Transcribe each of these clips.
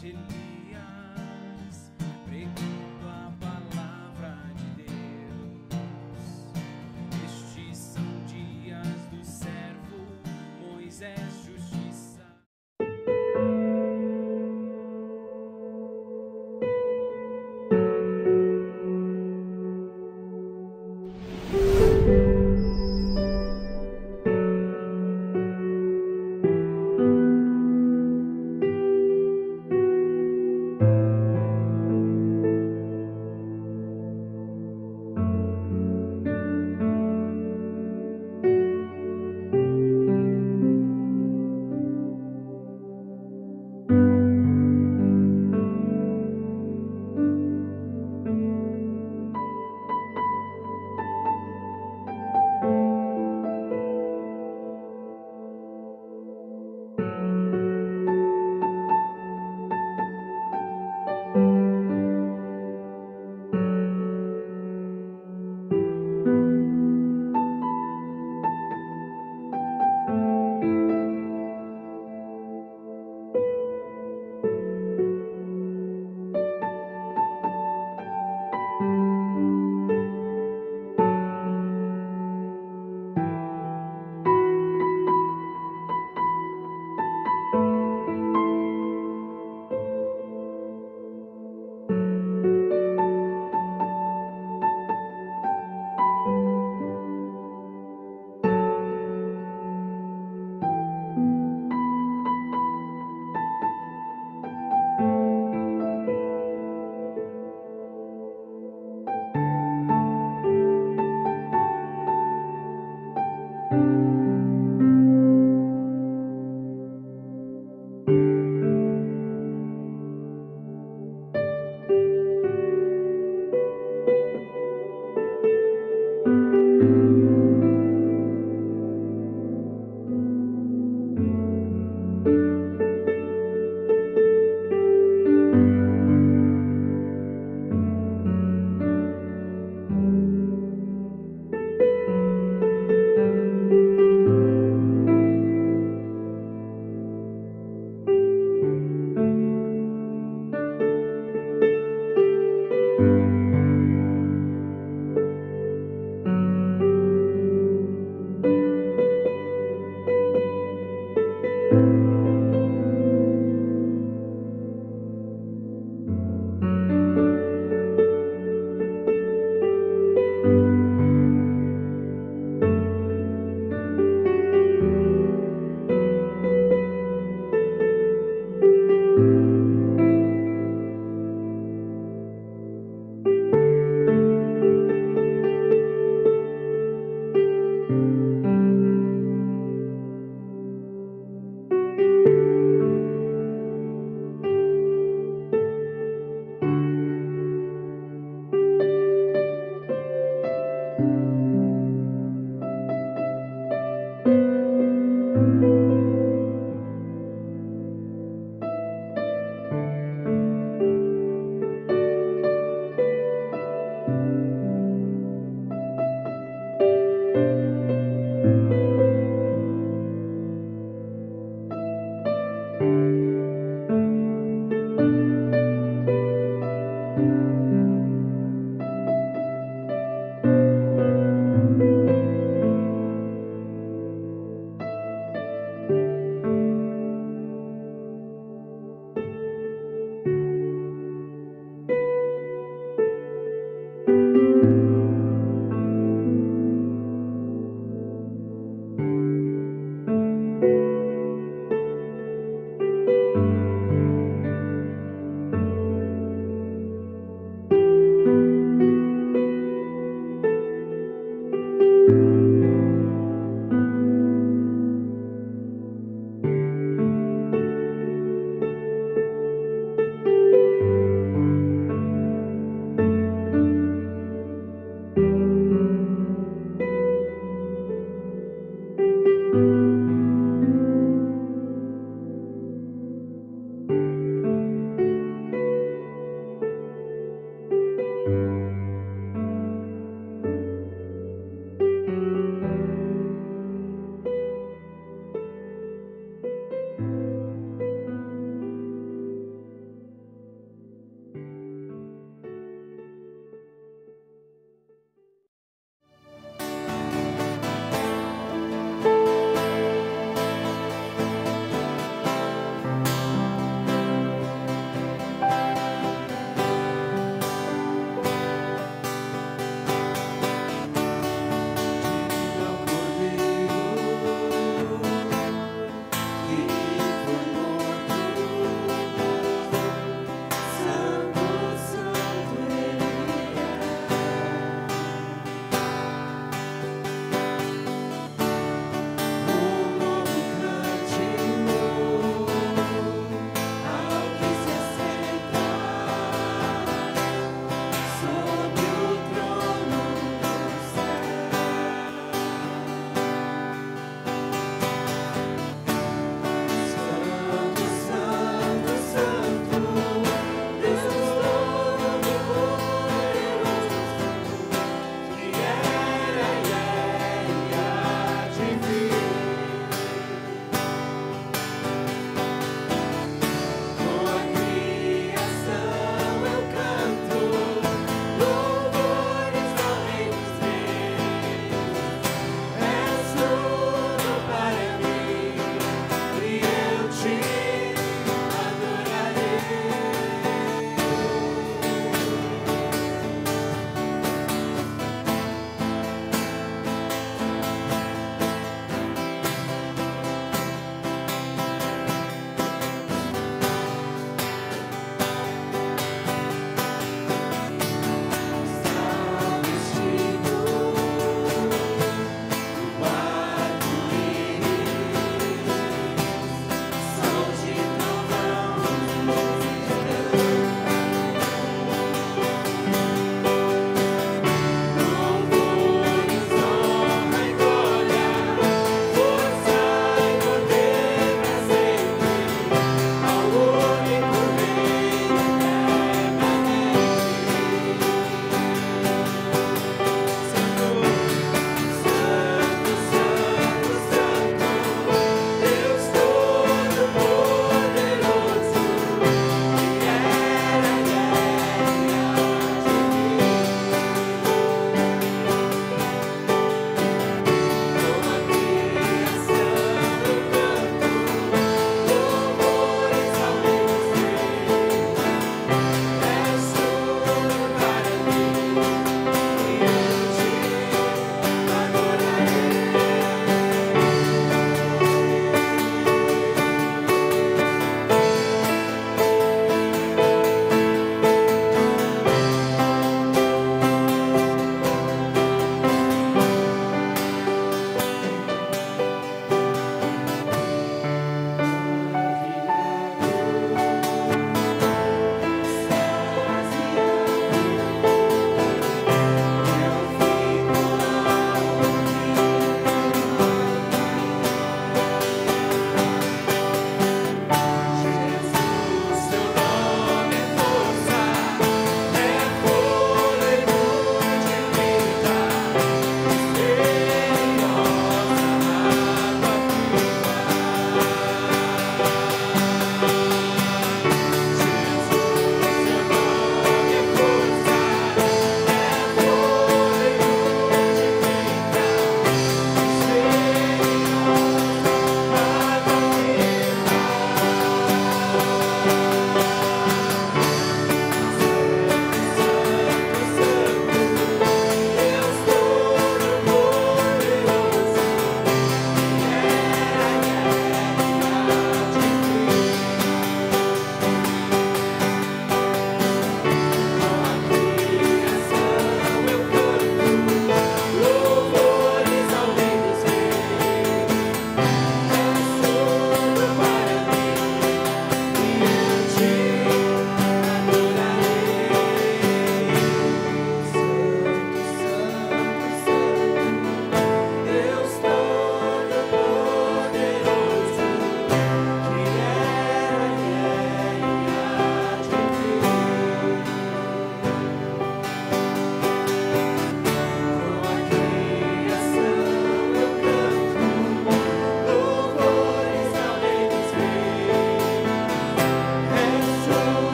de Elias, pregando a palavra de Deus. Estes são dias do servo Moisés, justiça.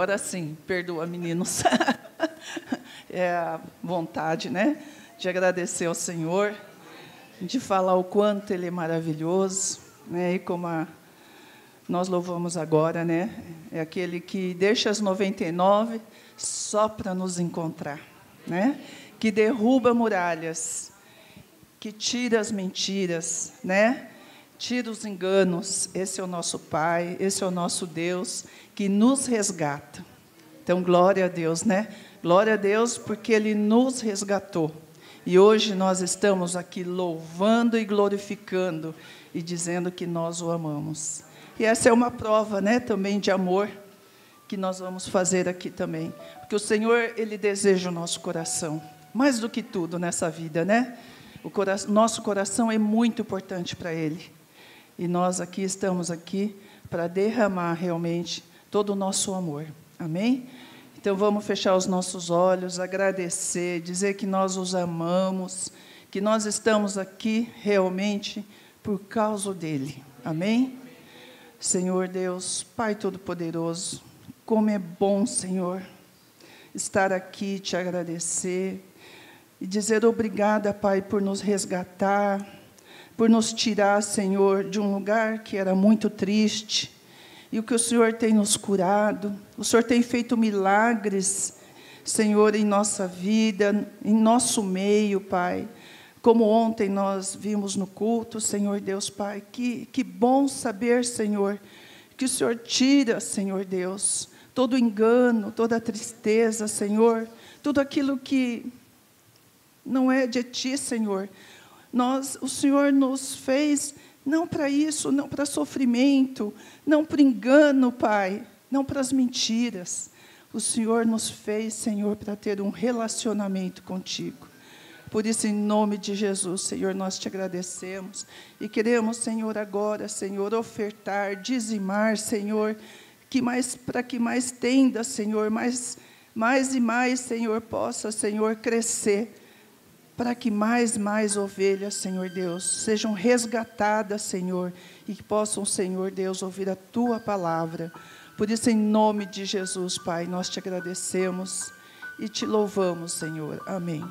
agora sim, perdoa, meninos. É a vontade, né, de agradecer ao Senhor, de falar o quanto Ele é maravilhoso, né, e como nós louvamos agora, né, é aquele que deixa as 99 só para nos encontrar, né, que derruba muralhas, que tira as mentiras, né, tira os enganos. Esse é o nosso Pai, esse é o nosso Deus, que nos resgata. Então, glória a Deus, né? Glória a Deus, porque Ele nos resgatou. E hoje nós estamos aqui louvando e glorificando e dizendo que nós o amamos. E essa é uma prova, né, também de amor que nós vamos fazer aqui também. Porque o Senhor, Ele deseja o nosso coração, mais do que tudo nessa vida, né? Nosso coração é muito importante para Ele. E nós aqui estamos aqui para derramar realmente todo o nosso amor. Amém? Então, vamos fechar os nossos olhos, agradecer, dizer que nós os amamos, que nós estamos aqui realmente por causa dEle. Amém? Senhor Deus, Pai Todo-Poderoso, como é bom, Senhor, estar aqui, te agradecer e dizer obrigada, Pai, por nos resgatar, por nos tirar, Senhor, de um lugar que era muito triste, e o que o Senhor tem nos curado, o Senhor tem feito milagres, Senhor, em nossa vida, em nosso meio, Pai. Como ontem nós vimos no culto, Senhor Deus, Pai, que bom saber, Senhor, que o Senhor tira, Senhor Deus, todo engano, toda tristeza, Senhor, tudo aquilo que não é de Ti, Senhor. O Senhor nos fez não para isso, não para sofrimento, não para engano, Pai, não para as mentiras. O Senhor nos fez, Senhor, para ter um relacionamento contigo. Por isso, em nome de Jesus, Senhor, nós te agradecemos e queremos, Senhor, agora, Senhor, ofertar, dizimar, Senhor, para que mais tenda, Senhor, mais e mais, Senhor, possa, Senhor, crescer, para que mais ovelhas, Senhor Deus, sejam resgatadas, Senhor, e que possam, Senhor Deus, ouvir a Tua palavra. Por isso, em nome de Jesus, Pai, nós te agradecemos e te louvamos, Senhor. Amém.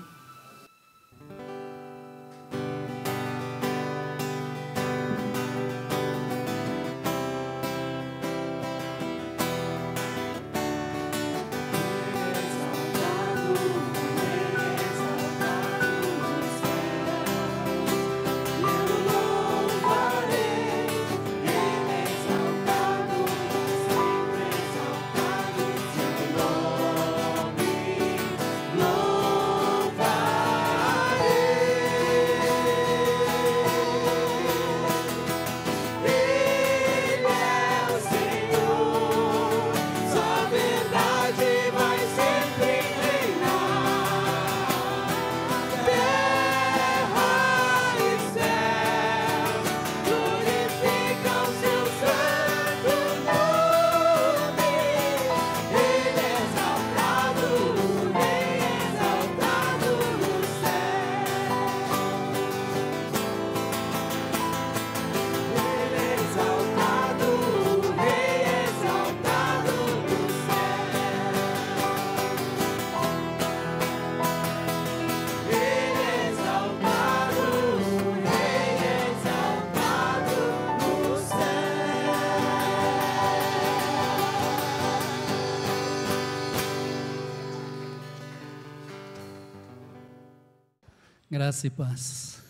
Graça e paz.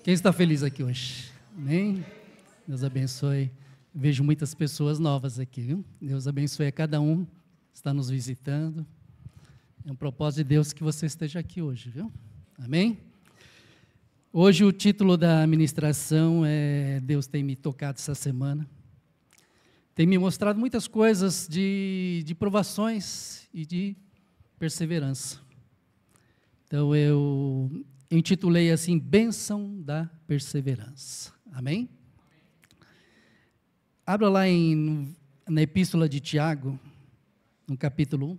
Quem está feliz aqui hoje? Amém? Deus abençoe. Vejo muitas pessoas novas aqui, viu? Deus abençoe a cada um que está nos visitando. É um propósito de Deus que você esteja aqui hoje, viu? Amém? Hoje o título da ministração é Deus tem me tocado essa semana. Tem me mostrado muitas coisas de provações e de perseverança. Então eu intitulei assim, Bênção da Perseverança. Amém? Abra lá na Epístola de Tiago, no capítulo 1.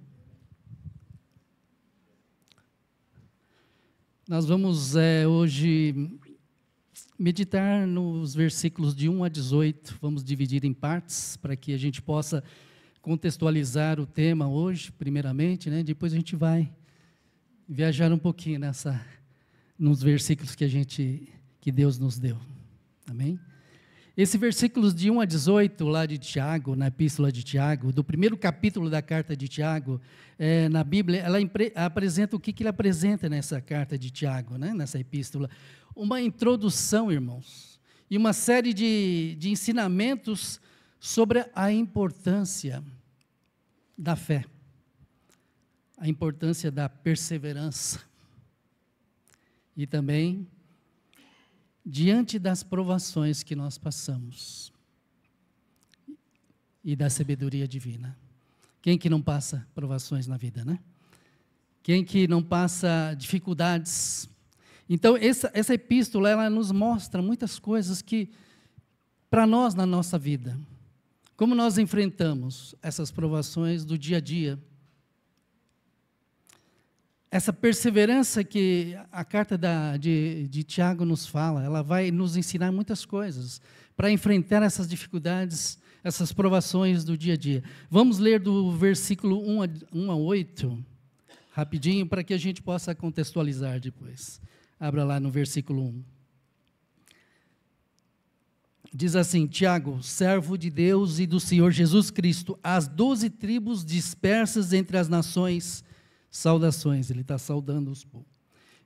Nós vamos hoje meditar nos versículos de 1 a 18. Vamos dividir em partes, para que a gente possa contextualizar o tema hoje, primeiramente, né? Depois a gente vai viajar um pouquinho nos versículos que Deus nos deu. Amém? Esses versículos de 1 a 18, lá de Tiago, na epístola de Tiago, do primeiro capítulo da carta de Tiago, na Bíblia, ela apresenta o que ele apresenta nessa carta de Tiago, né, nessa epístola. Uma introdução, irmãos, e uma série de ensinamentos sobre a importância da fé, a importância da perseverança, e também diante das provações que nós passamos e da sabedoria divina. Quem que não passa provações na vida, né? Quem que não passa dificuldades? Então, essa epístola, ela nos mostra muitas coisas que, para nós, na nossa vida, como nós enfrentamos essas provações do dia a dia, essa perseverança que a carta de Tiago nos fala, ela vai nos ensinar muitas coisas para enfrentar essas dificuldades, essas provações do dia a dia. Vamos ler do versículo 1 a 8, rapidinho, para que a gente possa contextualizar depois. Abra lá no versículo 1. Diz assim: Tiago, servo de Deus e do Senhor Jesus Cristo, às 12 tribos dispersas entre as nações, saudações. Ele está saudando os povos.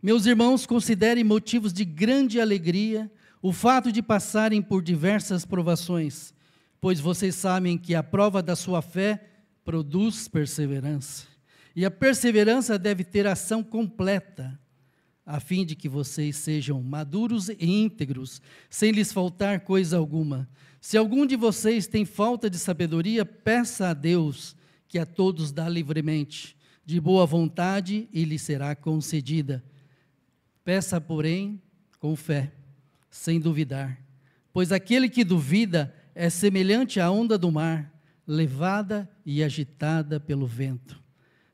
Meus irmãos, considerem motivos de grande alegria o fato de passarem por diversas provações, pois vocês sabem que a prova da sua fé produz perseverança. E a perseverança deve ter ação completa, a fim de que vocês sejam maduros e íntegros, sem lhes faltar coisa alguma. Se algum de vocês tem falta de sabedoria, peça a Deus, que a todos dá livremente, de boa vontade, e lhe será concedida. Peça, porém, com fé, sem duvidar, pois aquele que duvida é semelhante à onda do mar, levada e agitada pelo vento.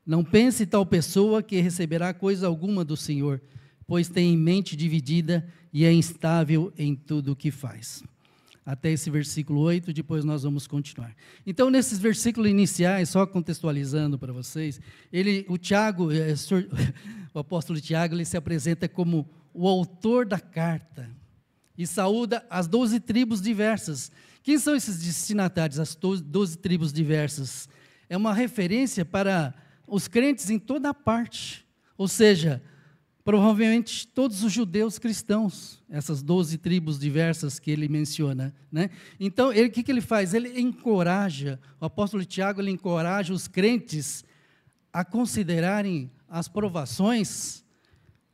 Não pense tal pessoa que receberá coisa alguma do Senhor, pois tem mente dividida e é instável em tudo o que faz. Até esse versículo 8, depois nós vamos continuar. Então, nesses versículos iniciais, só contextualizando para vocês, o Tiago, o apóstolo Tiago, ele se apresenta como o autor da carta e saúda as 12 tribos diversas. Quem são esses destinatários, as 12 tribos diversas? É uma referência para os crentes em toda a parte, ou seja, provavelmente todos os judeus cristãos, essas 12 tribos diversas que ele menciona, né? Então, o que ele faz? Ele encoraja, o apóstolo Tiago, ele encoraja os crentes a considerarem as provações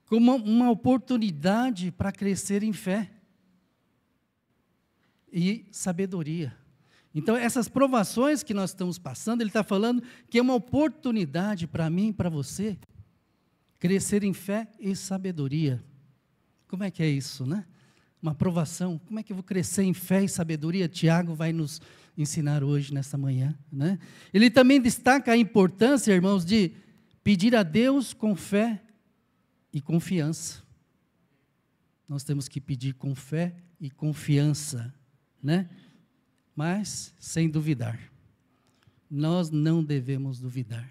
como uma oportunidade para crescer em fé e sabedoria. Então, essas provações que nós estamos passando, ele está falando que é uma oportunidade para mim e para você crescer em fé e sabedoria. Como é que é isso, né? Uma provação. Como é que eu vou crescer em fé e sabedoria? Tiago vai nos ensinar hoje, nessa manhã, né? Ele também destaca a importância, irmãos, de pedir a Deus com fé e confiança. Nós temos que pedir com fé e confiança, né? Mas sem duvidar. Nós não devemos duvidar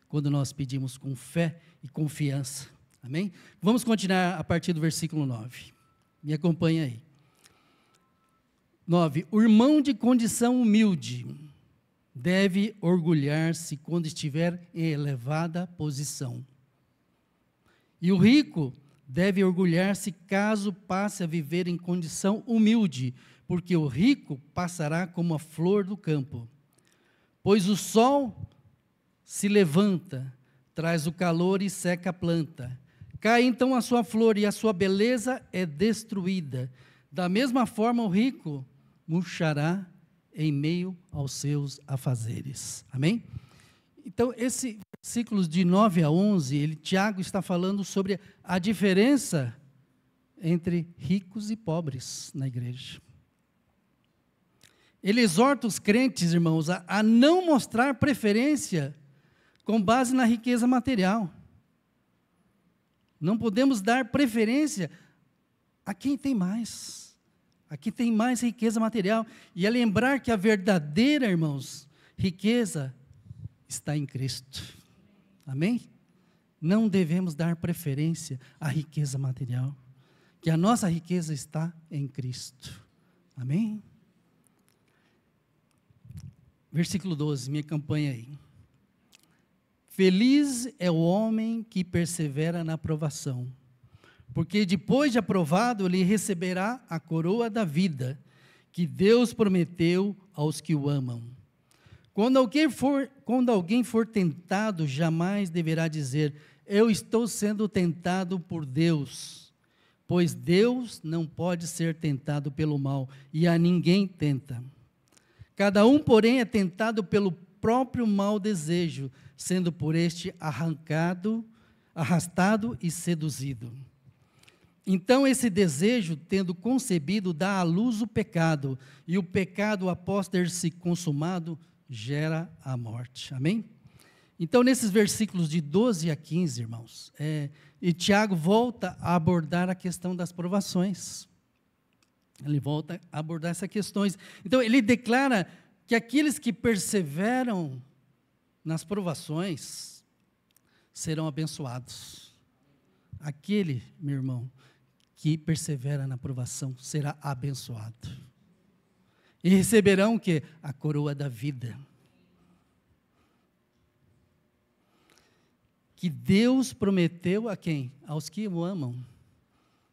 quando nós pedimos com fé e confiança. Amém? Vamos continuar a partir do versículo 9. Me acompanha aí. 9. O irmão de condição humilde deve orgulhar-se quando estiver em elevada posição. E o rico deve orgulhar-se caso passe a viver em condição humilde, porque o rico passará como a flor do campo. Pois o sol se levanta, traz o calor e seca a planta. Cai então a sua flor e a sua beleza é destruída. Da mesma forma, o rico murchará em meio aos seus afazeres. Amém? Então, esses versículos de 9 a 11, Tiago está falando sobre a diferença entre ricos e pobres na igreja. Ele exorta os crentes, irmãos, a não mostrar preferência com base na riqueza material. Não podemos dar preferência a quem tem mais, a quem tem mais riqueza material. E é lembrar que a verdadeira, irmãos, riqueza está em Cristo. Amém? Não devemos dar preferência à riqueza material, que a nossa riqueza está em Cristo. Amém? Versículo 12, minha campanha aí. Feliz é o homem que persevera na provação, porque depois de aprovado, ele receberá a coroa da vida, que Deus prometeu aos que o amam. Quando alguém for tentado, jamais deverá dizer, eu estou sendo tentado por Deus, pois Deus não pode ser tentado pelo mal, e a ninguém tenta. Cada um, porém, é tentado pelo próprio mau desejo, sendo por este arrastado e seduzido. Então, esse desejo, tendo concebido, dá à luz o pecado, e o pecado, após ter se consumado, gera a morte. Amém? Então, nesses versículos de 12 a 15, irmãos, e Tiago volta a abordar a questão das provações. Ele volta a abordar essas questões. Então, ele declara que aqueles que perseveram nas provações serão abençoados. Aquele, meu irmão, que persevera na provação será abençoado. E receberão o quê? A coroa da vida. Que Deus prometeu a quem? Aos que o amam.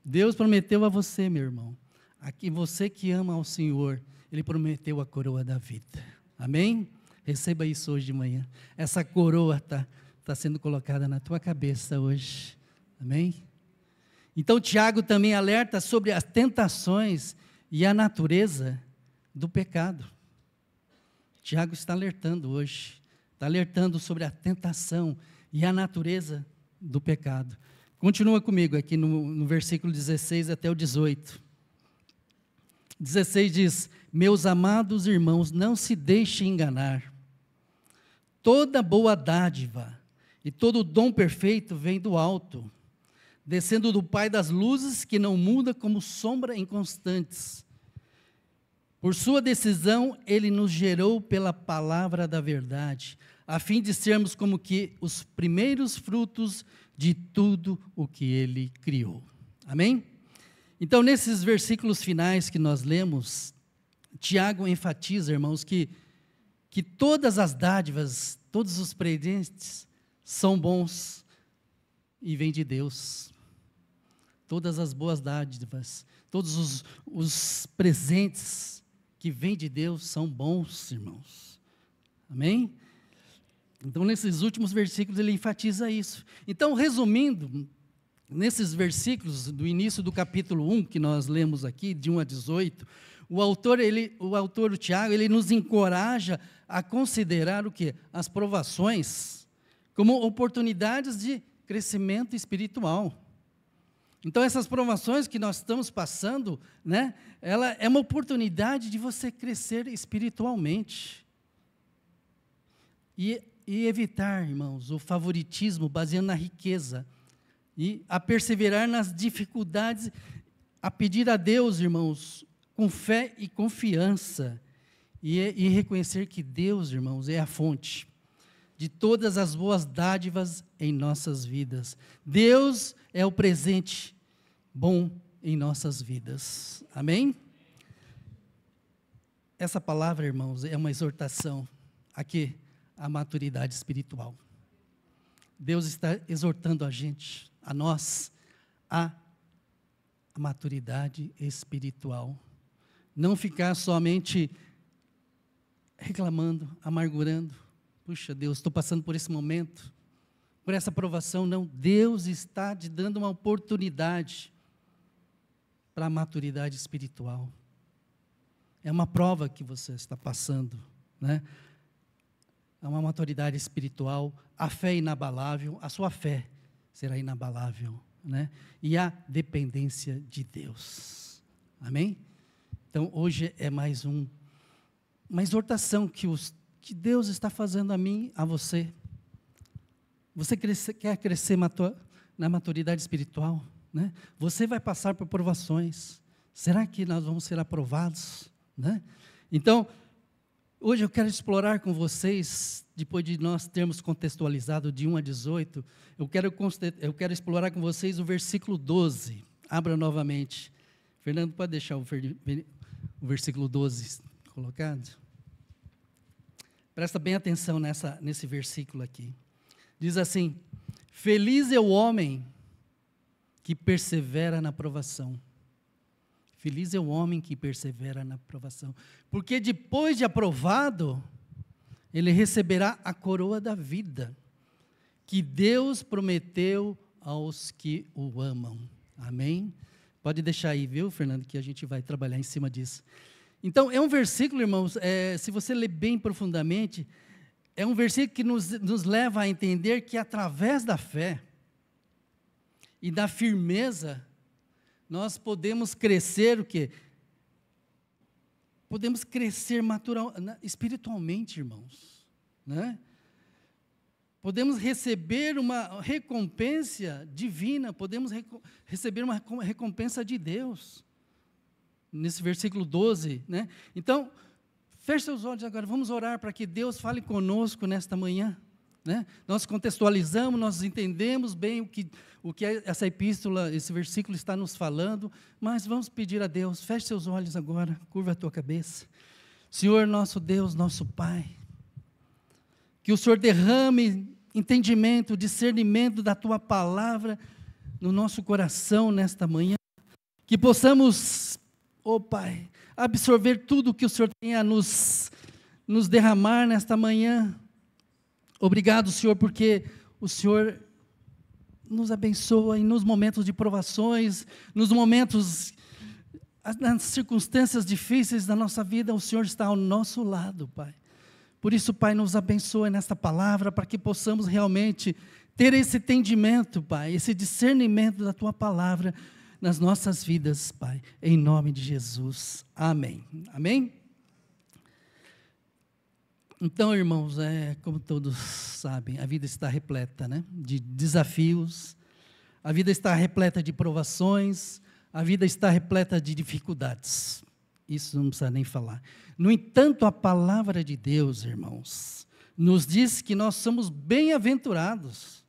Deus prometeu a você, meu irmão. Aqui você que ama ao Senhor, Ele prometeu a coroa da vida. Amém? Receba isso hoje de manhã. Essa coroa está sendo colocada na tua cabeça hoje. Amém? Então, Tiago também alerta sobre as tentações e a natureza do pecado. Tiago está alertando hoje. Está alertando sobre a tentação e a natureza do pecado. Continua comigo aqui no versículo 16 até o 18. 16 diz, meus amados irmãos, não se deixem enganar. Toda boa dádiva e todo dom perfeito vem do alto, descendo do Pai das luzes, que não muda como sombra inconstantes. Por sua decisão, Ele nos gerou pela palavra da verdade, a fim de sermos como que os primeiros frutos de tudo o que Ele criou. Amém? Então, nesses versículos finais que nós lemos, Tiago enfatiza, irmãos, que todas as dádivas, todos os presentes são bons e vêm de Deus. Todas as boas dádivas, todos os presentes que vêm de Deus são bons, irmãos. Amém? Então, nesses últimos versículos, ele enfatiza isso. Então, resumindo, nesses versículos do início do capítulo 1, que nós lemos aqui, de 1 a 18, o autor, o Tiago, ele nos encoraja a considerar o quê? As provações como oportunidades de crescimento espiritual. Então, essas provações que nós estamos passando, né, ela é uma oportunidade de você crescer espiritualmente. E evitar, irmãos, o favoritismo baseado na riqueza. E a perseverar nas dificuldades, a pedir a Deus, irmãos, com fé e confiança. E reconhecer que Deus, irmãos, é a fonte de todas as boas dádivas em nossas vidas. Deus é o presente bom em nossas vidas. Amém? Essa palavra, irmãos, é uma exortação a quê? A maturidade espiritual. Deus está exortando a gente, a nós, a maturidade espiritual. Não ficar somente reclamando, amargurando. Puxa, Deus, estou passando por esse momento, por essa provação. Não, Deus está te dando uma oportunidade para a maturidade espiritual. É uma prova que você está passando, né? É uma maturidade espiritual, a fé inabalável, a sua fé será inabalável, né? E a dependência de Deus. Amém? Então, hoje é mais uma exortação que Deus está fazendo a mim, a você. Você quer crescer na maturidade espiritual, né? Você vai passar por provações. Será que nós vamos ser aprovados, né? Então, Hoje eu quero explorar com vocês, depois de nós termos contextualizado de 1 a 18, eu quero explorar com vocês o versículo 12. Abra novamente. Fernando, pode deixar o versículo 12 colocado? Presta bem atenção nesse versículo aqui. Diz assim: feliz é o homem que persevera na provação. Feliz é o homem que persevera na provação, porque depois de aprovado, ele receberá a coroa da vida, que Deus prometeu aos que o amam. Amém? Pode deixar aí, viu, Fernando, que a gente vai trabalhar em cima disso. Então, é um versículo, irmãos, se você ler bem profundamente, é um versículo que nos leva a entender que através da fé e da firmeza, nós podemos crescer o quê? Podemos crescer espiritualmente, irmãos, né? Podemos receber uma recompensa divina, podemos receber uma recompensa de Deus, nesse versículo 12, né? Então, feche seus olhos agora, vamos orar para que Deus fale conosco nesta manhã, né? Nós contextualizamos, nós entendemos bem o que essa epístola, esse versículo está nos falando, mas vamos pedir a Deus, feche seus olhos agora, curva a tua cabeça. Senhor, nosso Deus, nosso Pai, que o Senhor derrame entendimento, discernimento da Tua palavra no nosso coração nesta manhã, que possamos, ó Pai, absorver tudo que o Senhor tem a nos derramar nesta manhã. Obrigado, Senhor, porque o Senhor nos abençoa e nos momentos de provações, nos momentos, nas circunstâncias difíceis da nossa vida, o Senhor está ao nosso lado, Pai. Por isso, Pai, nos abençoe nesta palavra, para que possamos realmente ter esse entendimento, Pai, esse discernimento da Tua palavra nas nossas vidas, Pai, em nome de Jesus. Amém. Amém? Então, irmãos, como todos sabem, a vida está repleta, né, de desafios, a vida está repleta de provações, a vida está repleta de dificuldades. Isso não precisa nem falar. No entanto, a palavra de Deus, irmãos, nos diz que nós somos bem-aventurados.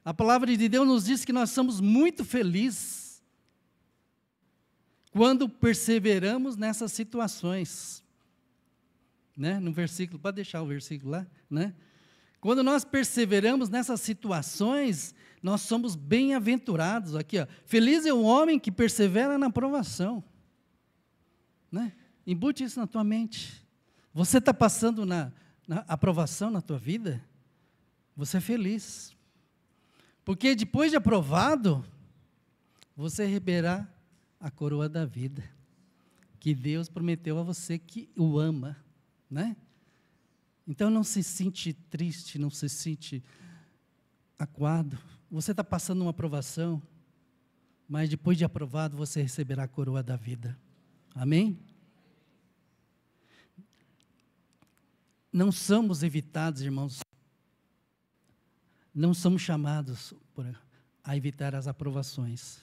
A palavra de Deus nos diz que nós somos muito felizes quando perseveramos nessas situações. Né? No versículo, pode deixar o versículo lá, né? Quando nós perseveramos nessas situações, nós somos bem-aventurados. Aqui, ó, feliz é o homem que persevera na provação, né? Embute isso na tua mente. Você está passando na aprovação na tua vida? Você é feliz, porque depois de aprovado, você receberá a coroa da vida, que Deus prometeu a você que o ama, né? Então não se sente triste, não se sente acuado. Você está passando uma aprovação, mas depois de aprovado você receberá a coroa da vida. Amém? Não somos evitados, irmãos, não somos chamados a evitar as aprovações.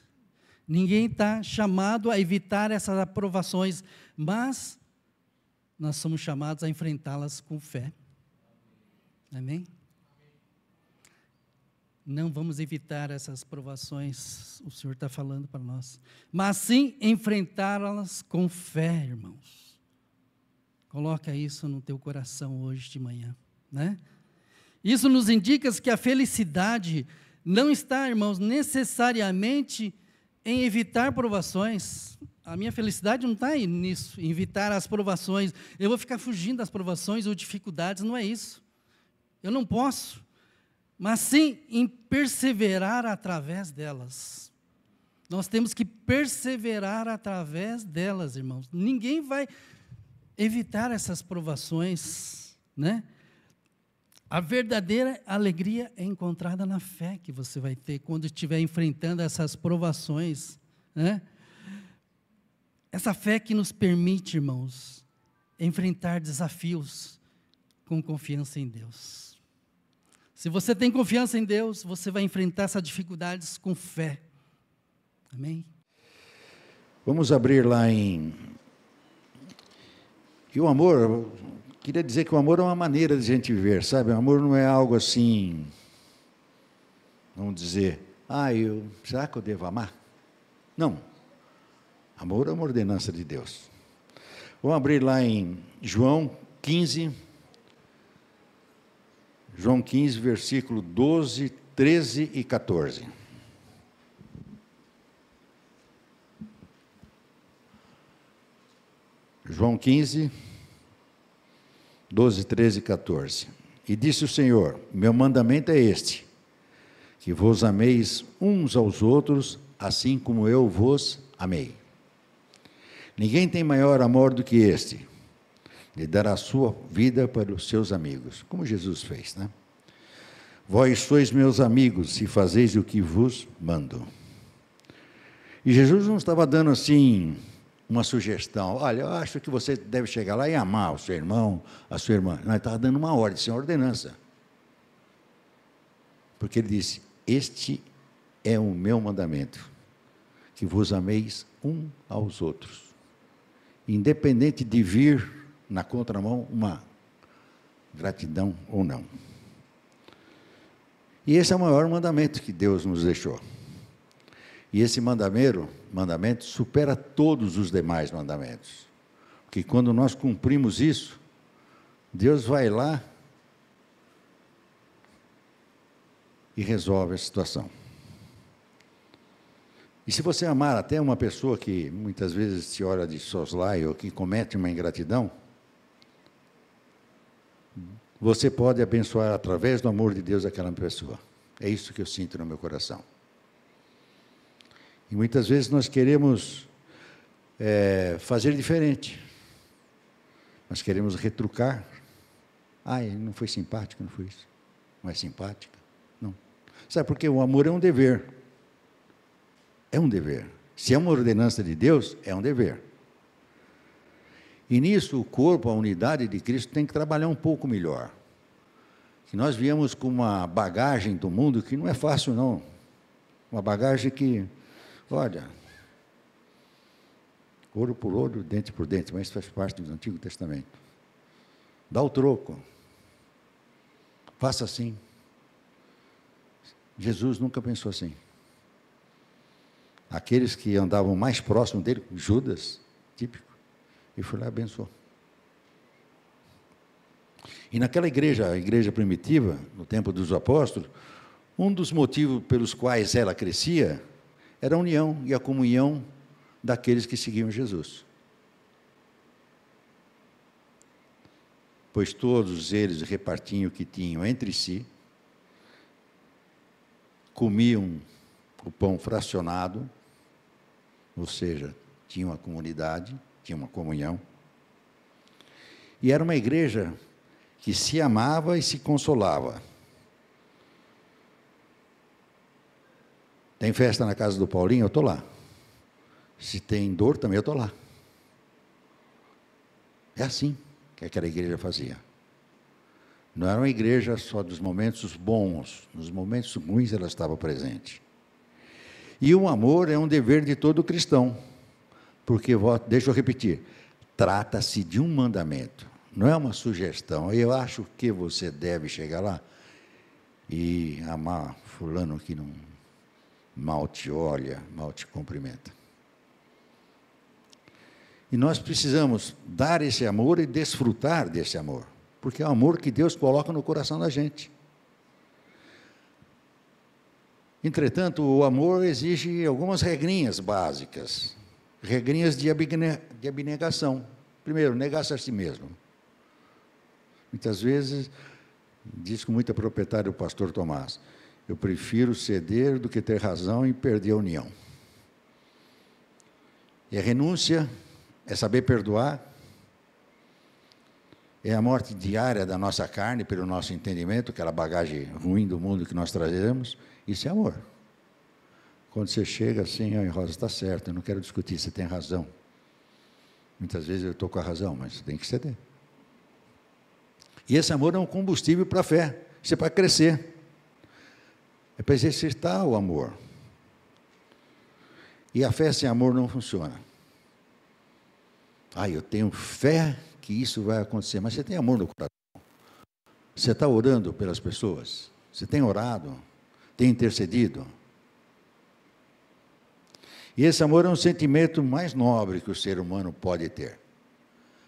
Ninguém está chamado a evitar essas aprovações, mas nós somos chamados a enfrentá-las com fé. Amém? Não vamos evitar essas provações, o Senhor está falando para nós, mas sim enfrentá-las com fé, irmãos. Coloca isso no teu coração hoje de manhã, né? Isso nos indica que a felicidade não está, irmãos, necessariamente em evitar provações. A minha felicidade não está nisso, em evitar as provações. Eu vou ficar fugindo das provações ou dificuldades, não é isso. Eu não posso, mas sim em perseverar através delas. Nós temos que perseverar através delas, irmãos. Ninguém vai evitar essas provações, né? A verdadeira alegria é encontrada na fé que você vai ter quando estiver enfrentando essas provações, né? Essa fé que nos permite, irmãos, enfrentar desafios com confiança em Deus. Se você tem confiança em Deus, você vai enfrentar essas dificuldades com fé. Amém? Vamos abrir lá em... E o amor queria dizer que o amor é uma maneira de a gente viver, sabe? O amor não é algo assim, vamos dizer, será que eu devo amar? Não. Amor é uma ordenança de Deus. Vamos abrir lá em João 15, versículo 12, 13 e 14. João 15, 12, 13 e 14. E disse o Senhor: meu mandamento é este, que vos ameis uns aos outros, assim como eu vos amei. Ninguém tem maior amor do que este, de dar a sua vida para os seus amigos, como Jesus fez, né? Vós sois meus amigos, se fazeis o que vos mando. E Jesus não estava dando assim uma sugestão: olha, eu acho que você deve chegar lá e amar o seu irmão, a sua irmã. Não, ele estava dando uma ordem, isso é uma ordenança. Porque ele disse: este é o meu mandamento, que vos ameis um aos outros, independente de vir na contramão uma gratidão ou não. E esse é o maior mandamento que Deus nos deixou. E esse mandamento supera todos os demais mandamentos. Porque quando nós cumprimos isso, Deus vai lá e resolve a situação. E se você amar até uma pessoa que muitas vezes te olha de soslaio ou que comete uma ingratidão, você pode abençoar através do amor de Deus aquela pessoa. É isso que eu sinto no meu coração. E muitas vezes nós queremos fazer diferente. Nós queremos retrucar. Ele não foi simpático, não foi isso. Não é simpática. Não. Sabe por quê? O amor é um dever. É um dever. Se é uma ordenança de Deus, é um dever. E nisso o corpo, a unidade de Cristo, tem que trabalhar um pouco melhor. Que nós viemos com uma bagagem do mundo que não é fácil, não. Uma bagagem que, olha, ouro por ouro, dente por dente, mas isso faz parte do Antigo Testamento. Dá o troco. Faça assim. Jesus nunca pensou assim. Aqueles que andavam mais próximo dele, Judas, típico, e foi lá e abençoou. E naquela igreja, a igreja primitiva, no tempo dos apóstolos, um dos motivos pelos quais ela crescia era a união e a comunhão daqueles que seguiam Jesus. Pois todos eles repartiam o que tinham entre si, comiam o pão fracionado, ou seja, tinham uma comunidade, tinham uma comunhão. E era uma igreja que se amava e se consolava. Tem festa na casa do Paulinho? Eu estou lá. Se tem dor, também eu estou lá. É assim que aquela igreja fazia. Não era uma igreja só dos momentos bons, nos momentos ruins ela estava presente. E o amor é um dever de todo cristão, porque, deixa eu repetir, trata-se de um mandamento, não é uma sugestão. Eu acho que você deve chegar lá e amar fulano que não mal te olha, mal te cumprimenta. E nós precisamos dar esse amor e desfrutar desse amor, porque é o amor que Deus coloca no coração da gente. Entretanto, o amor exige algumas regrinhas básicas, regrinhas de abnegação. Primeiro, negar-se a si mesmo. Muitas vezes, diz com muita propriedade o pastor Tomás, eu prefiro ceder do que ter razão e perder a união. E a renúncia é saber perdoar, é a morte diária da nossa carne pelo nosso entendimento, aquela bagagem ruim do mundo que nós trazemos. Isso é amor. Quando você chega assim, Rosa, está certo, eu não quero discutir, você tem razão. Muitas vezes eu estou com a razão, mas tem que ceder. E esse amor é um combustível para a fé, isso é para crescer. É para exercitar o amor. E a fé sem amor não funciona. Eu tenho fé que isso vai acontecer. Mas você tem amor no coração? Você está orando pelas pessoas? Você tem orado? Tem intercedido? E esse amor é um sentimento mais nobre que o ser humano pode ter.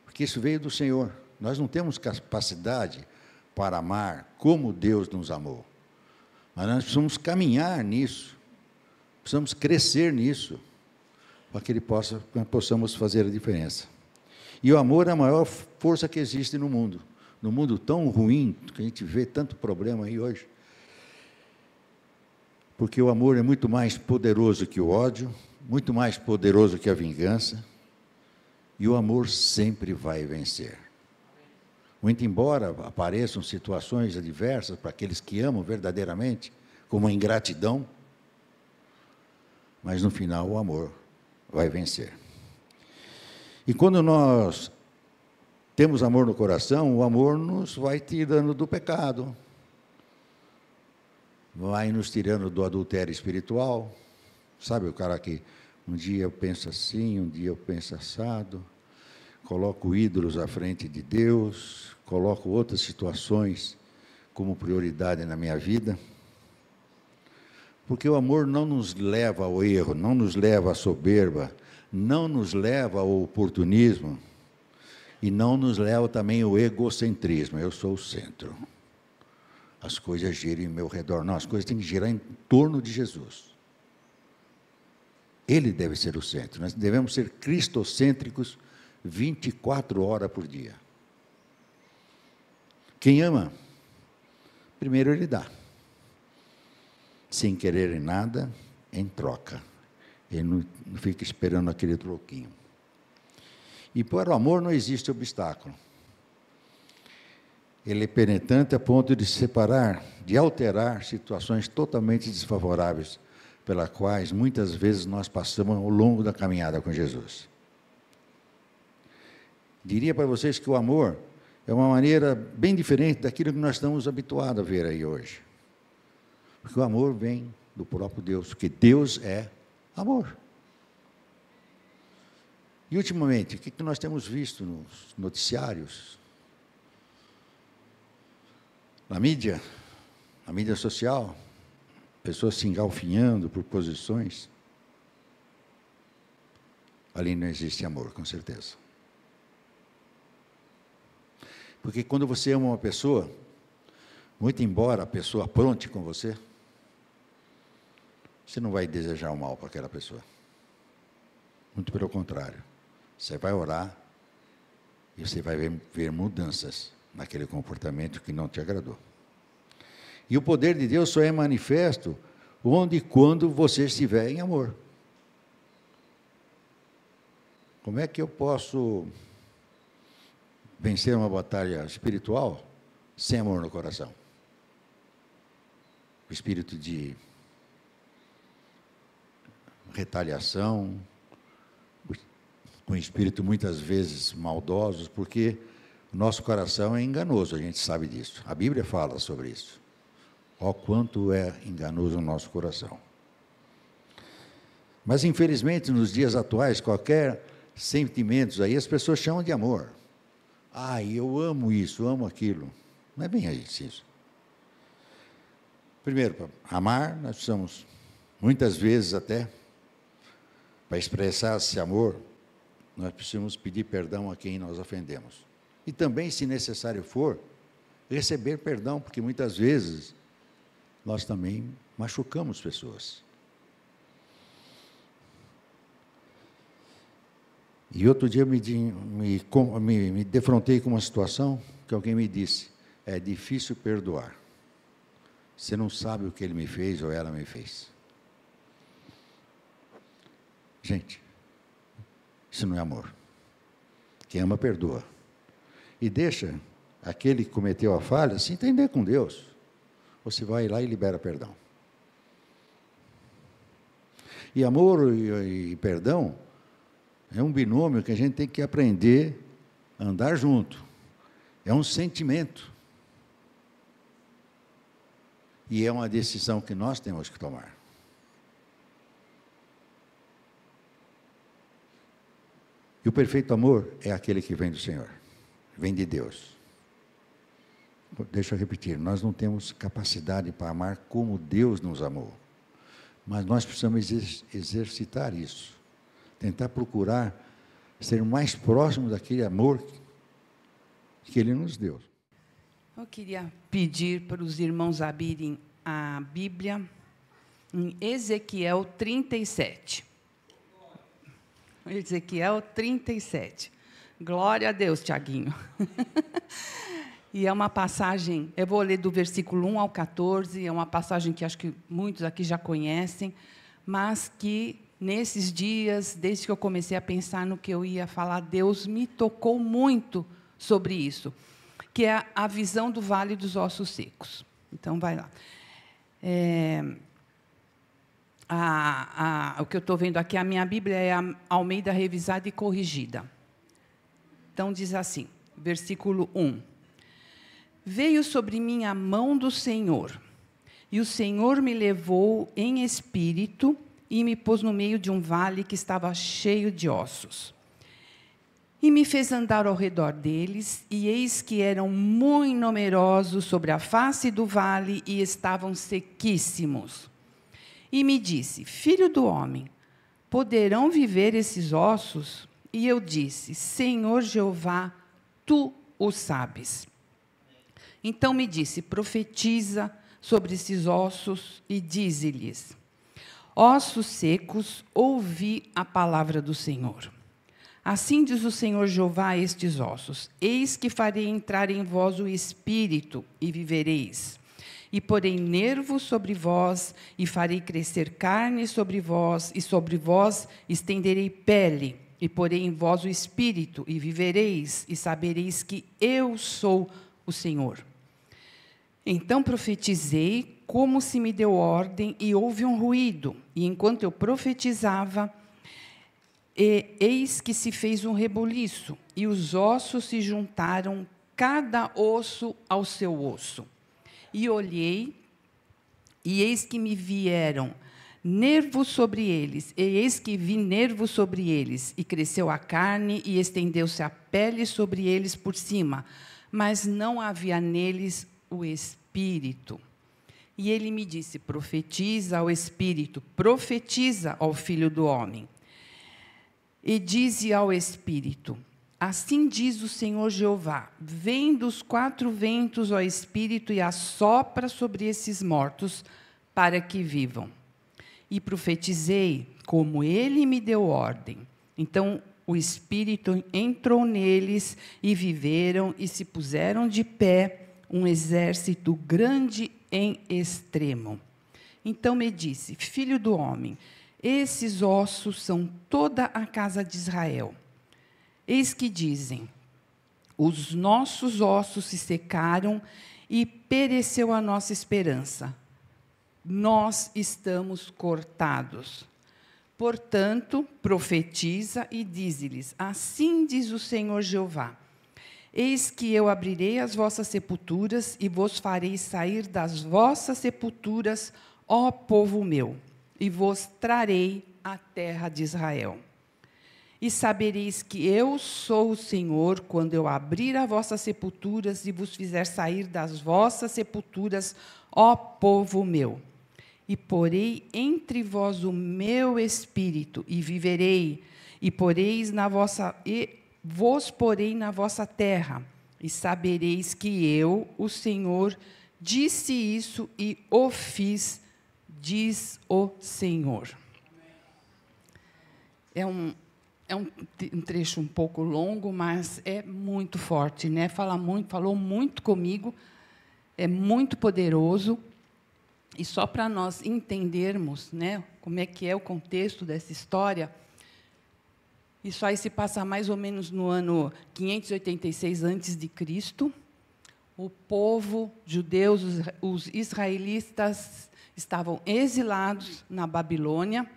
Porque isso veio do Senhor. Nós não temos capacidade para amar como Deus nos amou. Mas nós precisamos caminhar nisso. Precisamos crescer nisso. Para que possamos fazer a diferença. E o amor é a maior força que existe no mundo. No mundo tão ruim, que a gente vê tanto problema aí hoje. Porque o amor é muito mais poderoso que o ódio, muito mais poderoso que a vingança, e o amor sempre vai vencer. Muito embora apareçam situações adversas para aqueles que amam verdadeiramente, como a ingratidão, mas no final o amor vai vencer. E quando nós temos amor no coração, o amor nos vai tirando do pecado, vai nos tirando do adultério espiritual. Sabe o cara que um dia eu penso assim, um dia eu penso assado, coloco ídolos à frente de Deus, coloco outras situações como prioridade na minha vida. Porque o amor não nos leva ao erro, não nos leva à soberba, não nos leva ao oportunismo e não nos leva também ao egocentrismo. Eu sou o centro. As coisas giram em meu redor. Não, as coisas têm que girar em torno de Jesus. Ele deve ser o centro. Nós devemos ser cristocêntricos 24 horas por dia. Quem ama, primeiro ele dá. Sem querer em nada, em troca. Ele não fica esperando aquele troquinho. E para o amor não existe obstáculo. Ele é penetrante a ponto de separar, de alterar situações totalmente desfavoráveis, pelas quais muitas vezes nós passamos ao longo da caminhada com Jesus. Diria para vocês que o amor é uma maneira bem diferente daquilo que nós estamos habituados a ver aí hoje. Porque o amor vem do próprio Deus, porque Deus é amor. E ultimamente, o que nós temos visto nos noticiários, na mídia social, pessoas se engalfinhando por posições. Ali não existe amor, com certeza. Porque quando você ama uma pessoa, muito embora a pessoa apronte com você, você não vai desejar o mal para aquela pessoa. Muito pelo contrário. Você vai orar e você vai ver mudanças naquele comportamento que não te agradou. E o poder de Deus só é manifesto onde e quando você estiver em amor. Como é que eu posso vencer uma batalha espiritual sem amor no coração? O espírito de retaliação, um espírito muitas vezes maldoso, porque o nosso coração é enganoso, a gente sabe disso. A Bíblia fala sobre isso. Ó, quanto é enganoso o nosso coração. Mas, infelizmente, nos dias atuais, qualquer sentimento aí, as pessoas chamam de amor. Ah, eu amo isso, amo aquilo. Não é bem isso. Primeiro, para amar, nós precisamos, muitas vezes até, para expressar esse amor, nós precisamos pedir perdão a quem nós ofendemos. E também, se necessário for, receber perdão, porque muitas vezes nós também machucamos pessoas. E outro dia me defrontei com uma situação que alguém me disse: é difícil perdoar. Você não sabe o que ele me fez ou ela me fez. Gente, isso não é amor. Quem ama, perdoa. E deixa aquele que cometeu a falha se entender com Deus. Você vai lá e libera perdão. E amor e perdão é um binômio que a gente tem que aprender a andar junto. É um sentimento. E é uma decisão que nós temos que tomar. E o perfeito amor é aquele que vem do Senhor. vem de Deus. Deixa eu repetir, nós não temos capacidade para amar como Deus nos amou. Mas nós precisamos exercitar isso. Tentar procurar ser mais próximo daquele amor que Ele nos deu. Eu queria pedir para os irmãos abrirem a Bíblia em Ezequiel 37. Ezequiel 37. Glória a Deus, Tiaguinho. E é uma passagem, eu vou ler do versículo 1 ao 14, é uma passagem que acho que muitos aqui já conhecem, mas que, nesses dias, desde que eu comecei a pensar no que eu ia falar, Deus me tocou muito sobre isso, que é a visão do Vale dos Ossos Secos. Então, vai lá. O que eu estou vendo aqui, a minha Bíblia é a Almeida Revisada e Corrigida. Então, diz assim, versículo 1. Veio sobre mim a mão do Senhor, e o Senhor me levou em espírito e me pôs no meio de um vale que estava cheio de ossos. E me fez andar ao redor deles, e eis que eram muito numerosos sobre a face do vale, e estavam sequíssimos. E me disse, filho do homem, poderão viver esses ossos? E eu disse, Senhor Jeová, tu o sabes. Então me disse, profetiza sobre esses ossos, e dize-lhes, ossos secos, ouvi a palavra do Senhor. Assim diz o Senhor Jeová a estes ossos, eis que farei entrar em vós o espírito, e vivereis. E porei nervos sobre vós, e farei crescer carne sobre vós estenderei pele, e porei em vós o espírito, e vivereis, e sabereis que eu sou o Senhor. Então profetizei, como se me deu ordem, e houve um ruído, e enquanto eu profetizava, eis que se fez um rebuliço, e os ossos se juntaram, cada osso ao seu osso. E olhei, e eis que me vieram nervos sobre eles, e eis que vi nervos sobre eles, e cresceu a carne, e estendeu-se a pele sobre eles por cima, mas não havia neles o espírito. E ele me disse, profetiza ao espírito, profetiza ao filho do homem. E dize ao espírito, assim diz o Senhor Jeová, vem dos quatro ventos, ó espírito, e assopra sobre esses mortos, para que vivam. E profetizei, como ele me deu ordem. Então o espírito entrou neles, e viveram, e se puseram de pé, um exército grande em extremo. Então me disse, filho do homem, esses ossos são toda a casa de Israel. Eis que dizem, os nossos ossos se secaram e pereceu a nossa esperança. Nós estamos cortados. Portanto, profetiza e dize-lhes, assim diz o Senhor Jeová, eis que eu abrirei as vossas sepulturas e vos farei sair das vossas sepulturas, ó povo meu, e vos trarei à terra de Israel. E sabereis que eu sou o Senhor, quando eu abrir as vossas sepulturas e vos fizer sair das vossas sepulturas, ó povo meu. E porei entre vós o meu espírito, e viverei, e vos porei na vossa terra, e sabereis que eu, o Senhor, disse isso e o fiz, diz o Senhor. É um trecho um pouco longo, mas é muito forte, né? Falou muito comigo, é muito poderoso. E só para nós entendermos, né, como é que é o contexto dessa história, isso aí se passa mais ou menos no ano 586 a.C. O povo judeu, os israelitas, estavam exilados na Babilônia,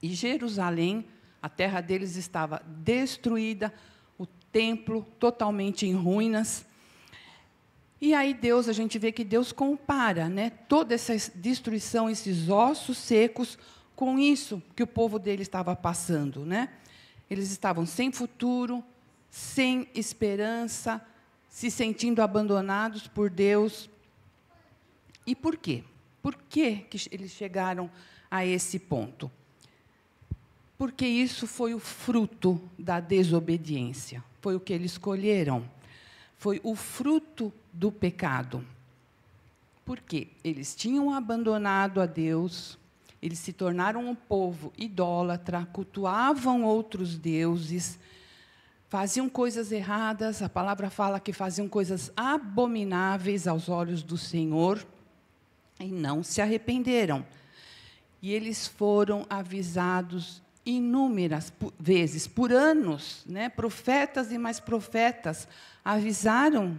e Jerusalém, a terra deles estava destruída, o templo totalmente em ruínas. E aí a gente vê que Deus compara, né, toda essa destruição, esses ossos secos, com isso que o povo dele estava passando, né? Eles estavam sem futuro, sem esperança, se sentindo abandonados por Deus. E por quê? Por que eles chegaram a esse ponto? Porque isso foi o fruto da desobediência. Foi o que eles escolheram. Foi o fruto do pecado. Por quê? Eles tinham abandonado a Deus, eles se tornaram um povo idólatra, cultuavam outros deuses, faziam coisas erradas, a palavra fala que faziam coisas abomináveis aos olhos do Senhor, e não se arrependeram. E eles foram avisados inúmeras vezes, por anos, né? Profetas e mais profetas avisaram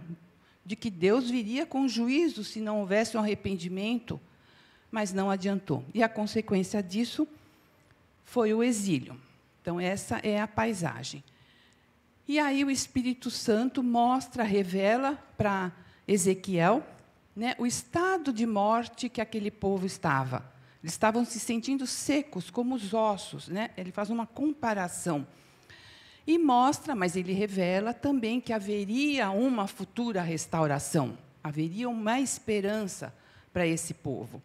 de que Deus viria com juízo se não houvesse um arrependimento, mas não adiantou. E a consequência disso foi o exílio. Então, essa é a paisagem. E aí o Espírito Santo mostra, revela para Ezequiel, né, o estado de morte que aquele povo estava. Eles estavam se sentindo secos, como os ossos, né? Ele faz uma comparação. E mostra, mas ele revela também que haveria uma futura restauração, haveria uma esperança para esse povo.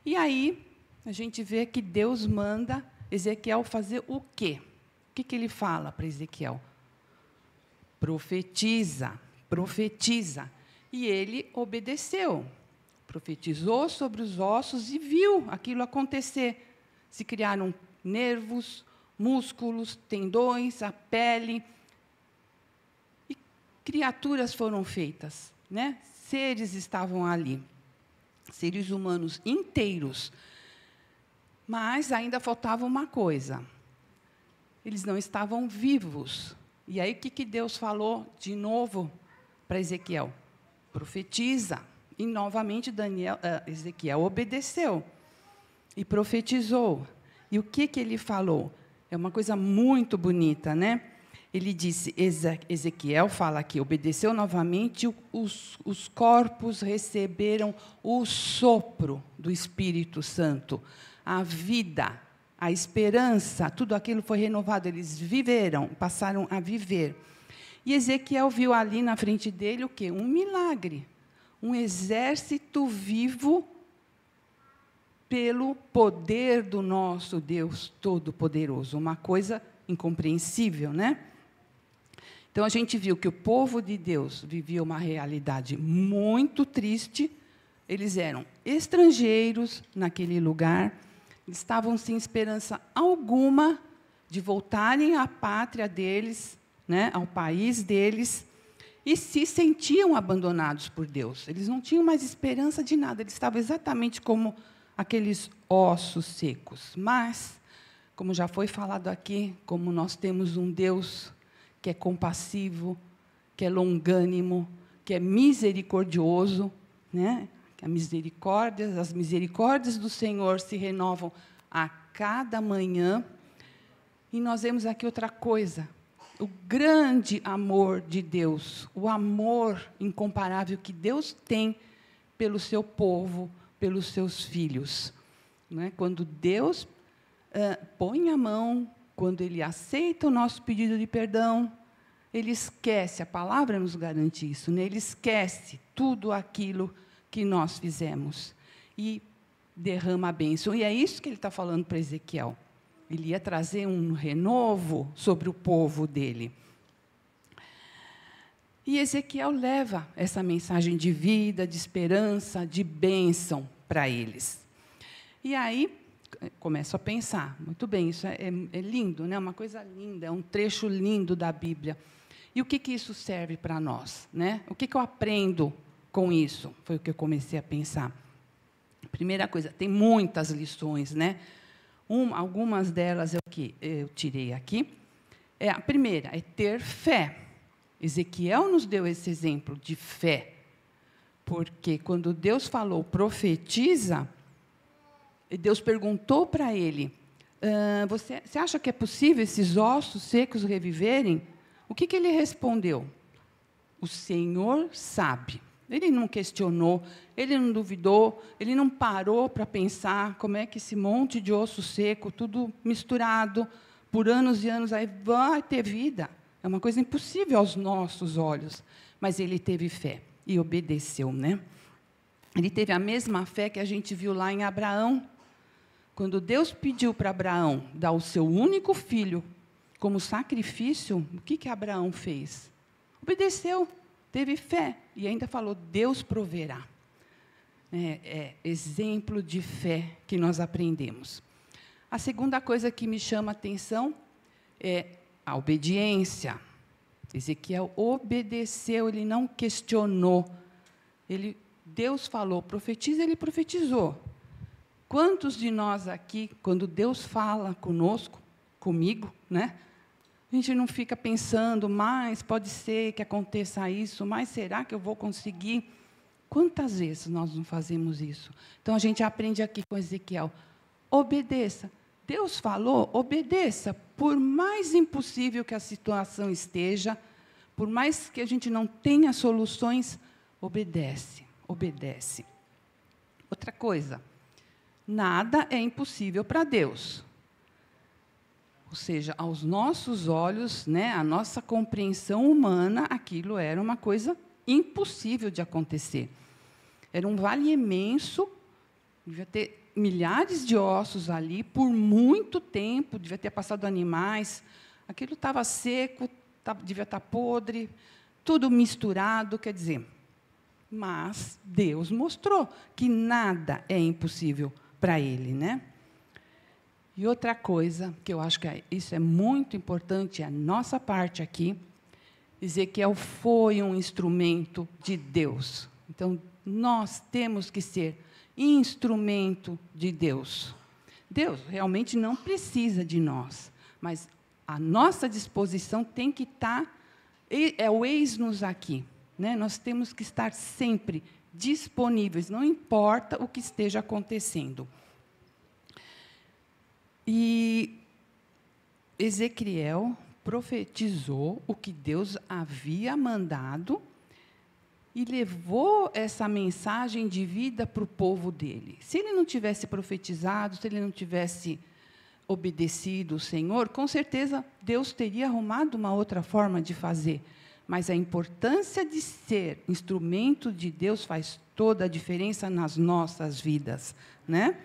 E aí, a gente vê que Deus manda Ezequiel fazer o quê? O que ele fala para Ezequiel? Profetiza, profetiza. E ele obedeceu. Profetizou sobre os ossos e viu aquilo acontecer. Se criaram nervos, músculos, tendões, a pele. E criaturas foram feitas, né? Seres estavam ali, seres humanos inteiros. Mas ainda faltava uma coisa. Eles não estavam vivos. E aí, o que Deus falou de novo para Ezequiel? Profetiza. E, novamente, Ezequiel obedeceu e profetizou. E o que ele falou? É uma coisa muito bonita, né? Ele disse, Ezequiel fala aqui, obedeceu novamente, os corpos receberam o sopro do Espírito Santo, a vida, a esperança, tudo aquilo foi renovado, eles viveram, passaram a viver. E Ezequiel viu ali na frente dele o quê? Um milagre, um exército vivo pelo poder do nosso Deus Todo-Poderoso, uma coisa incompreensível, né? Então, a gente viu que o povo de Deus vivia uma realidade muito triste, eles eram estrangeiros naquele lugar, estavam sem esperança alguma de voltarem à pátria deles, né, ao país deles, e se sentiam abandonados por Deus. Eles não tinham mais esperança de nada, eles estavam exatamente como aqueles ossos secos. Mas, como já foi falado aqui, como nós temos um Deus que é compassivo, que é longânimo, que é misericordioso, né? As misericórdias do Senhor se renovam a cada manhã. E nós vemos aqui outra coisa, o grande amor de Deus, o amor incomparável que Deus tem pelo seu povo, pelos seus filhos. Não é? Quando Deus põe a mão, quando Ele aceita o nosso pedido de perdão, Ele esquece, a palavra nos garante isso, né? Ele esquece tudo aquilo que nós fizemos e derrama a bênção. E é isso que ele está falando para Ezequiel. Ele ia trazer um renovo sobre o povo dele. E Ezequiel leva essa mensagem de vida, de esperança, de bênção para eles. E aí, começo a pensar, muito bem, isso é lindo, né? Uma coisa linda, é um trecho lindo da Bíblia. E o que isso serve para nós, né? O que eu aprendo com isso? Foi o que eu comecei a pensar. Primeira coisa, tem muitas lições, né? Algumas delas é o que eu tirei aqui. A primeira é ter fé. Ezequiel nos deu esse exemplo de fé, porque quando Deus falou, profetiza, Deus perguntou para ele, você acha que é possível esses ossos secos reviverem? O que ele respondeu? O Senhor sabe. Ele não questionou, ele não duvidou, ele não parou para pensar como é que esse monte de osso seco, tudo misturado, por anos e anos, aí vai ter vida. É uma coisa impossível aos nossos olhos. Mas ele teve fé e obedeceu, né? Ele teve a mesma fé que a gente viu lá em Abraão. Quando Deus pediu para Abraão dar o seu único filho como sacrifício, o que Abraão fez? Obedeceu, teve fé e ainda falou: Deus proverá. É exemplo de fé que nós aprendemos. A segunda coisa que me chama a atenção é a obediência. Ezequiel obedeceu, ele não questionou. Deus falou, profetiza, ele profetizou. Quantos de nós aqui, quando Deus fala conosco, comigo, né? A gente não fica pensando, mas pode ser que aconteça isso, mas será que eu vou conseguir? Quantas vezes nós não fazemos isso? Então, a gente aprende aqui com Ezequiel, obedeça. Deus falou, obedeça. Por mais impossível que a situação esteja, por mais que a gente não tenha soluções, obedece, obedece. Outra coisa, nada é impossível para Deus. Ou seja, aos nossos olhos, né, a nossa compreensão humana, aquilo era uma coisa impossível de acontecer. Era um vale imenso, devia ter milhares de ossos ali, por muito tempo, devia ter passado animais, aquilo estava seco, devia estar podre, tudo misturado, quer dizer. Mas Deus mostrou que nada é impossível para Ele, né? E outra coisa, que eu acho que isso é muito importante, é a nossa parte aqui, Ezequiel foi um instrumento de Deus. Então, nós temos que ser instrumento de Deus. Deus realmente não precisa de nós, mas a nossa disposição tem que estar, é o eis-nos aqui, né? Nós temos que estar sempre disponíveis, não importa o que esteja acontecendo. E Ezequiel profetizou o que Deus havia mandado e levou essa mensagem de vida para o povo dele. Se ele não tivesse profetizado, se ele não tivesse obedecido o Senhor, com certeza Deus teria arrumado uma outra forma de fazer. Mas a importância de ser instrumento de Deus faz toda a diferença nas nossas vidas, né?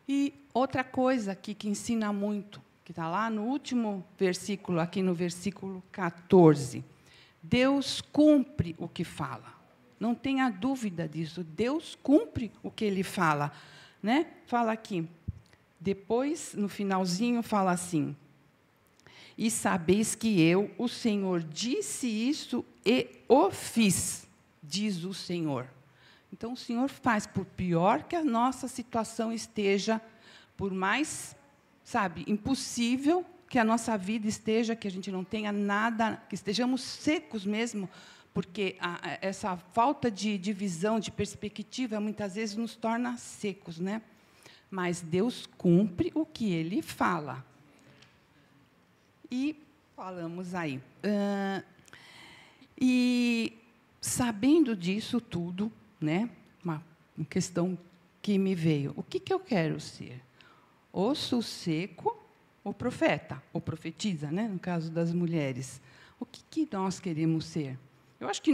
E outra coisa aqui que ensina muito, que está lá no último versículo, aqui no versículo 14. Deus cumpre o que fala. Não tenha dúvida disso. Deus cumpre o que Ele fala, né? Fala aqui. Depois, no finalzinho, fala assim: e sabeis que eu, o Senhor, disse isso e o fiz, diz o Senhor. Então, o Senhor faz, por pior que a nossa situação esteja, por mais, impossível que a nossa vida esteja, que a gente não tenha nada, que estejamos secos mesmo, porque essa falta de visão, de perspectiva, muitas vezes nos torna secos, né? Mas Deus cumpre o que Ele fala. E falamos aí. E sabendo disso tudo, né? Uma questão que me veio. O que eu quero ser? Osso seco ou profeta? Ou profetiza, né? No caso das mulheres. O que nós queremos ser? Eu acho que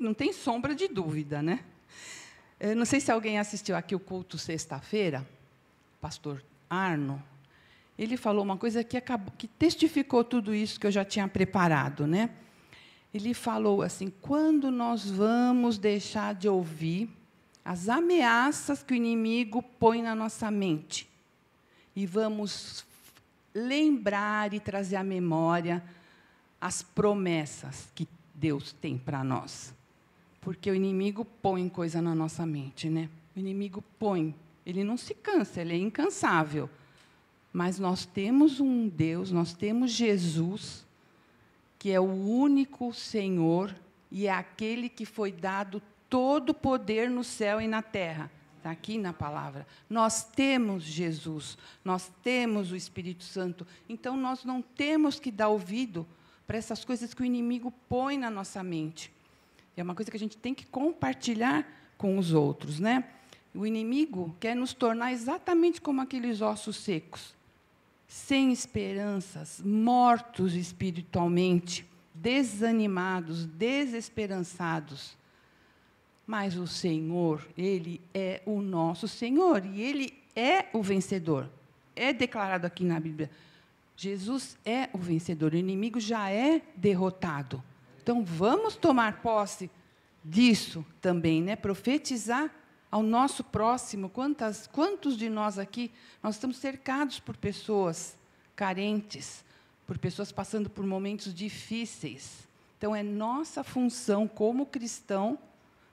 não tem sombra de dúvida, né? Eu não sei se alguém assistiu aqui o culto sexta-feira, pastor Arno. Ele falou uma coisa que testificou tudo isso que eu já tinha preparado, né? Ele falou assim: quando nós vamos deixar de ouvir as ameaças que o inimigo põe na nossa mente e vamos lembrar e trazer à memória as promessas que Deus tem para nós. Porque o inimigo põe coisa na nossa mente, né? O inimigo põe. Ele não se cansa, ele é incansável. Mas nós temos um Deus, nós temos Jesus, que é o único Senhor e é aquele que foi dado todo o poder no céu e na terra. Está aqui na palavra. Nós temos Jesus, nós temos o Espírito Santo. Então, nós não temos que dar ouvido para essas coisas que o inimigo põe na nossa mente. É uma coisa que a gente tem que compartilhar com os outros, né? O inimigo quer nos tornar exatamente como aqueles ossos secos. sem esperanças, mortos espiritualmente, desanimados, desesperançados. Mas o Senhor, Ele é o nosso Senhor, e Ele é o vencedor. É declarado aqui na Bíblia. Jesus é o vencedor, o inimigo já é derrotado. Então, vamos tomar posse disso também, né? Profetizar ao nosso próximo. Quantos de nós aqui, nós estamos cercados por pessoas carentes, por pessoas passando por momentos difíceis. Então, é nossa função, como cristão,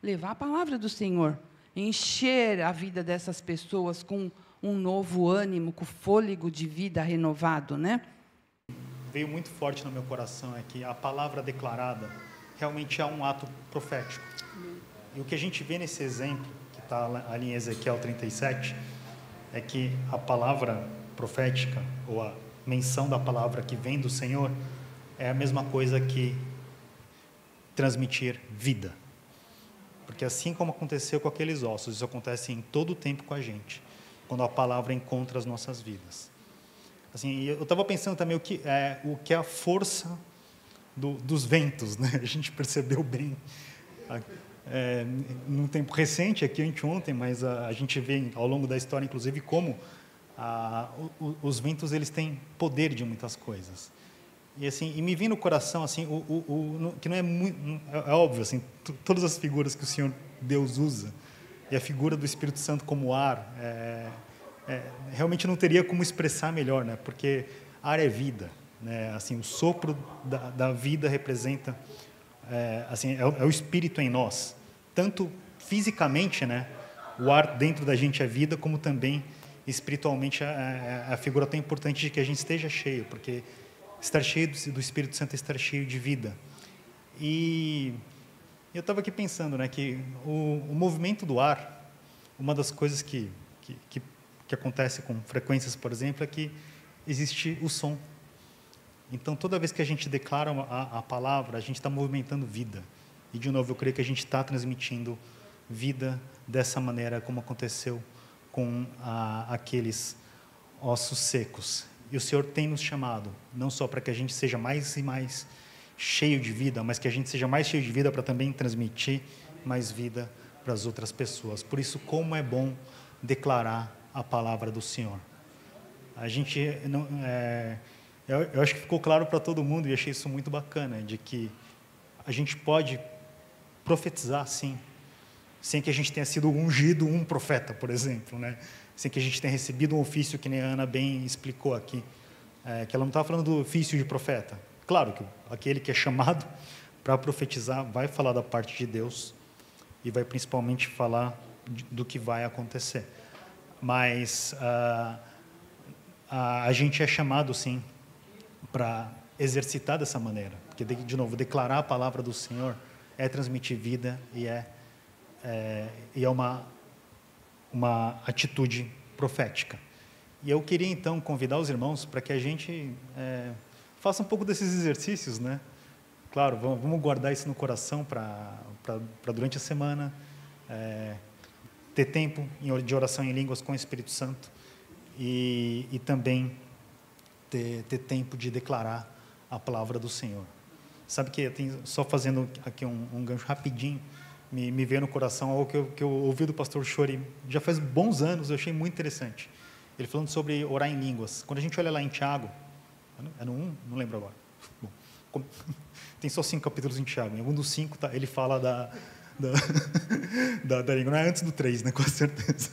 levar a palavra do Senhor, encher a vida dessas pessoas com um novo ânimo, com fôlego de vida renovado, né? Veio muito forte no meu coração é que a palavra declarada realmente é um ato profético. E o que a gente vê nesse exemplo, que está ali em Ezequiel 37, é que a palavra profética, ou a menção da palavra que vem do Senhor, é a mesma coisa que transmitir vida. Porque assim como aconteceu com aqueles ossos, isso acontece em todo o tempo com a gente, quando a palavra encontra as nossas vidas. Assim, eu estava pensando também o que é a força dos ventos, né? A gente percebeu bem num tempo recente, aqui anteontem, mas a gente vê ao longo da história, inclusive, como os ventos eles têm poder de muitas coisas. E assim, me vem no coração assim, que não é muito, é óbvio assim, todas as figuras que o Senhor Deus usa, e a figura do Espírito Santo como ar, realmente não teria como expressar melhor, né? Porque ar é vida, né? Assim, o sopro da vida representa, assim, é o Espírito em nós, tanto fisicamente, né? O ar dentro da gente é vida, como também espiritualmente a figura tão importante de que a gente esteja cheio, porque estar cheio do Espírito Santo é estar cheio de vida. E eu estava aqui pensando, né, que o movimento do ar, uma das coisas que acontece com frequências, por exemplo, é que existe o som. Então, toda vez que a gente declara a palavra, a gente está movimentando vida. E, de novo, eu creio que a gente está transmitindo vida dessa maneira como aconteceu com aqueles ossos secos. E o Senhor tem nos chamado, não só para que a gente seja mais e mais cheio de vida, mas que a gente seja mais cheio de vida para também transmitir mais vida para as outras pessoas. Por isso, como é bom declarar a palavra do Senhor. A gente, eu acho que ficou claro para todo mundo, e achei isso muito bacana, de que a gente pode profetizar, sim, sem que a gente tenha sido ungido um profeta, por exemplo, né? Sem que a gente tenha recebido um ofício, que nem a Ana bem explicou aqui, que ela não estava falando do ofício de profeta. Claro que aquele que é chamado para profetizar vai falar da parte de Deus e vai principalmente falar do que vai acontecer. Mas a gente é chamado, sim, para exercitar dessa maneira. Porque, de novo, declarar a palavra do Senhor é transmitir vida e é uma atitude profética. E eu queria, então, convidar os irmãos para que a gente faça um pouco desses exercícios, né? Claro, vamos guardar isso no coração para durante a semana, ter tempo de oração em línguas com o Espírito Santo e também ter tempo de declarar a palavra do Senhor. Sabe que, só fazendo aqui um gancho rapidinho, me veio no coração algo que eu ouvi do pastor Chori já faz bons anos, eu achei muito interessante. Ele falando sobre orar em línguas. Quando a gente olha lá em Tiago, é no 1? Não lembro agora. Bom, tem só 5 capítulos em Tiago. Em algum dos 5 ele fala da língua. Não é antes do 3, né, com certeza.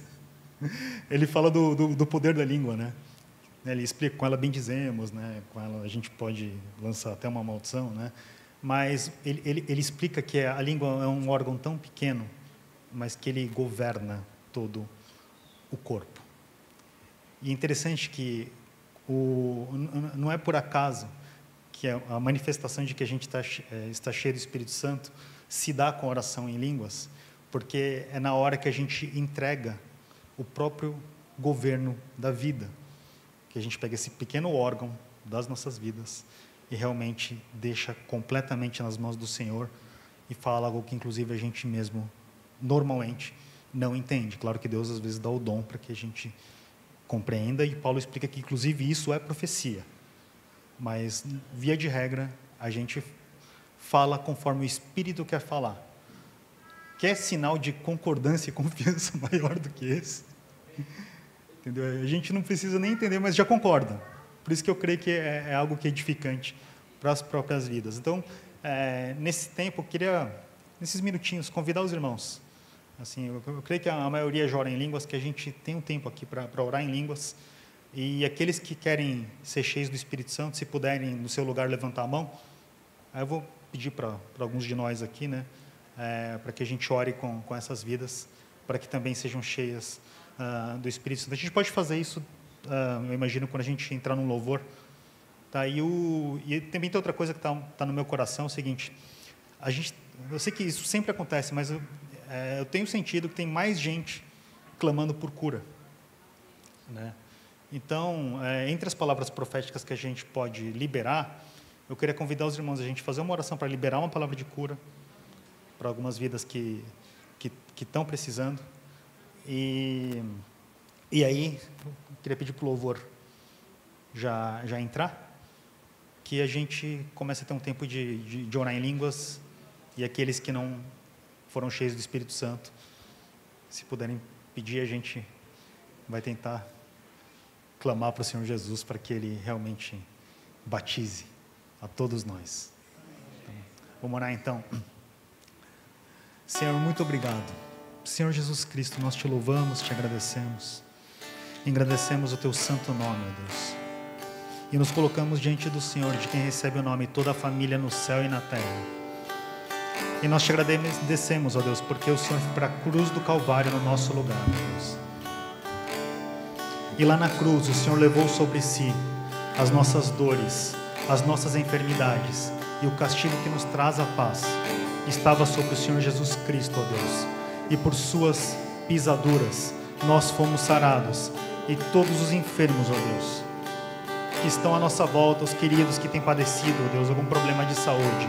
Ele fala do poder da língua, né? Ele explica, com ela bendizemos, né? Com ela a gente pode lançar até uma maldição, né? Mas ele explica que a língua é um órgão tão pequeno, mas que ele governa todo o corpo. E é interessante que não é por acaso que a manifestação de que a gente está cheio do Espírito Santo se dá com a oração em línguas, porque é na hora que a gente entrega o próprio governo da vida, que a gente pega esse pequeno órgão das nossas vidas e realmente deixa completamente nas mãos do Senhor e fala algo que, inclusive, a gente mesmo, normalmente, não entende. Claro que Deus, às vezes, dá o dom para que a gente compreenda, e Paulo explica que, inclusive, isso é profecia. Mas, via de regra, a gente fala conforme o Espírito quer falar. Quer sinal de concordância e confiança maior do que esse? Entendeu? A gente não precisa nem entender, mas já concorda. Por isso que eu creio que é algo que é edificante para as próprias vidas. Então, nesse tempo, eu queria, nesses minutinhos, convidar os irmãos. Assim, eu creio que a maioria já ora em línguas, que a gente tem um tempo aqui para orar em línguas. E aqueles que querem ser cheios do Espírito Santo, se puderem, no seu lugar, levantar a mão. Aí eu vou pedir para alguns de nós aqui, né, para que a gente ore com essas vidas, para que também sejam cheias do Espírito Santo. A gente pode fazer isso, eu imagino, quando a gente entrar num louvor. Tá? E também tem outra coisa que tá no meu coração, é o seguinte: eu sei que isso sempre acontece, mas eu tenho sentido que tem mais gente clamando por cura, né? Então, entre as palavras proféticas que a gente pode liberar, eu queria convidar os irmãos a gente fazer uma oração para liberar uma palavra de cura para algumas vidas que estão precisando. E aí, eu queria pedir para o louvor já entrar, que a gente comece a ter um tempo de orar em línguas, e aqueles que não foram cheios do Espírito Santo, se puderem pedir, a gente vai tentar clamar para o Senhor Jesus para que Ele realmente batize a todos nós. Então, vamos orar então. Senhor, muito obrigado. Senhor Jesus Cristo, nós te louvamos, te agradecemos. Agradecemos o teu santo nome, ó Deus. E nos colocamos diante do Senhor, de quem recebe o nome toda a família no céu e na terra. E nós te agradecemos, ó Deus, porque o Senhor foi para a cruz do Calvário no nosso lugar, ó Deus. E lá na cruz o Senhor levou sobre si as nossas dores, as nossas enfermidades, e o castigo que nos traz a paz estava sobre o Senhor Jesus Cristo, ó Deus. E por suas pisaduras nós fomos sarados. E todos os enfermos, ó Deus, que estão à nossa volta, os queridos que têm padecido, ó Deus, algum problema de saúde,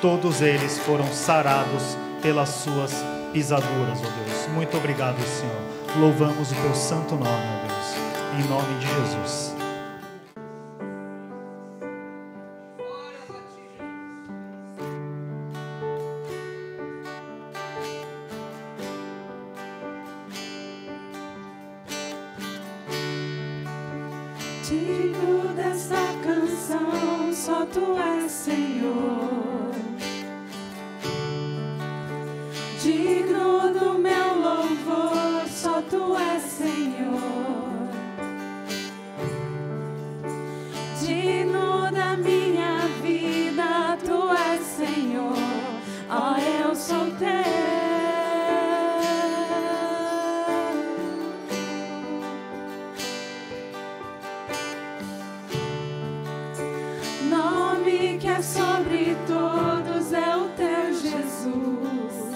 todos eles foram sarados pelas suas pisaduras, ó Deus. Muito obrigado, Senhor. Louvamos o teu santo nome, ó Deus. Em nome de Jesus. Digno dessa canção, só tu és, Senhor. Digno do meu louvor, só tu és, Senhor. Digno da minha vida, tu és, Senhor. Ó, eu sou teu. Nome que é sobre todos é o teu Jesus.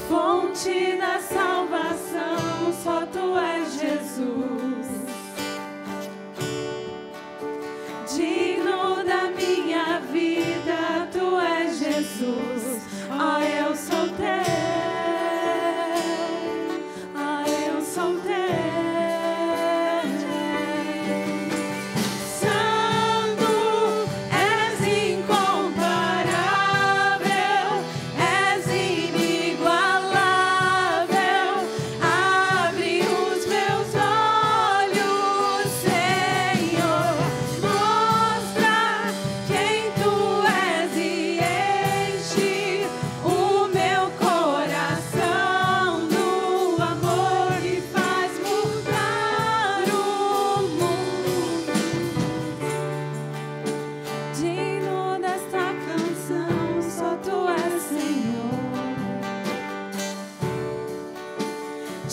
Fonte da salvação, só tu és Jesus. Digno da minha vida, tu és Jesus. Ó, eu sou teu. Ó, eu sou teu.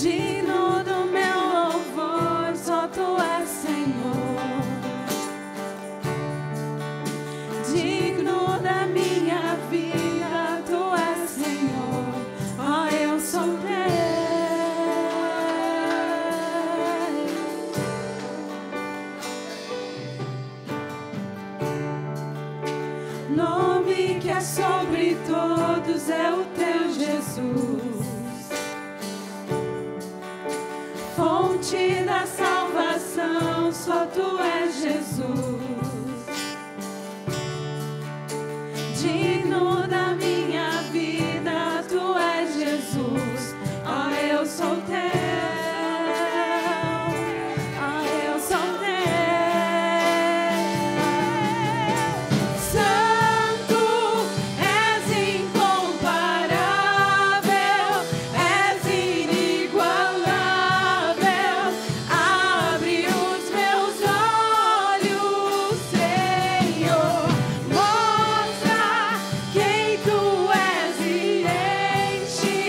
Digno do meu louvor, só tu és, Senhor. Digno da minha vida, tu és, Senhor. Ó, eu sou teu. Nome que é sobre todos é o teu Jesus. fonte da salvação, só tu és Jesus. Digno da minha vida, tu és Jesus. Ó, eu sou teu. Ó, eu sou teu. Santo, és incomparável, és inigualável. Abre os meus olhos, Senhor. Mostra quem tu és e enche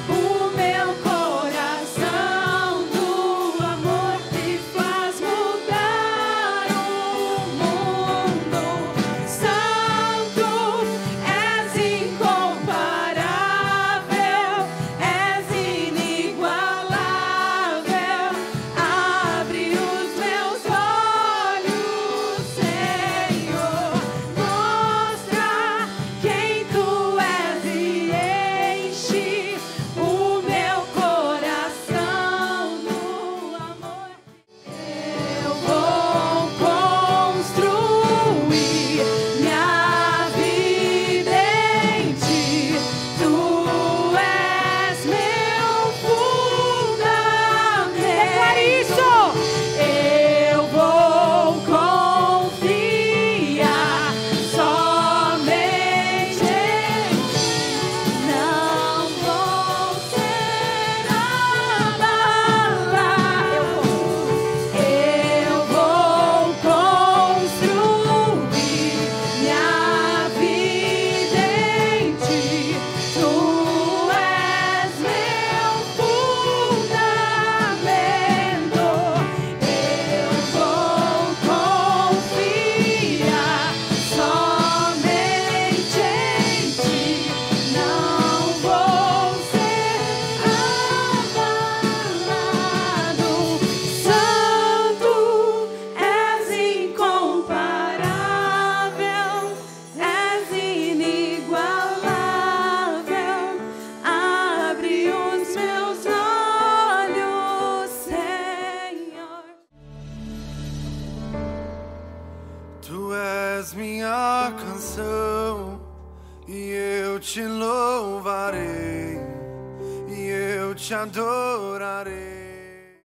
o meu coração do amor que faz mudar o mundo. Santo, és incomparável, és inigualável. Abre os meus olhos, Senhor. Mostra quem tu és e enche o meu coração do amor. Eu vou construir minha vida em ti. Tu és meu fundamento. Declare isso. Eu vou confiar somente em ti. Não vou ser abalado. Eu vou construir minha vida em ti. Tu és meu fundamento. Eu vou confiar somente em ti. Não vou ser abalado. Santo, és incomparável, és inigualável. Abre os meus olhos, Senhor. Tu és minha canção e eu te louvarei e eu te adorarei.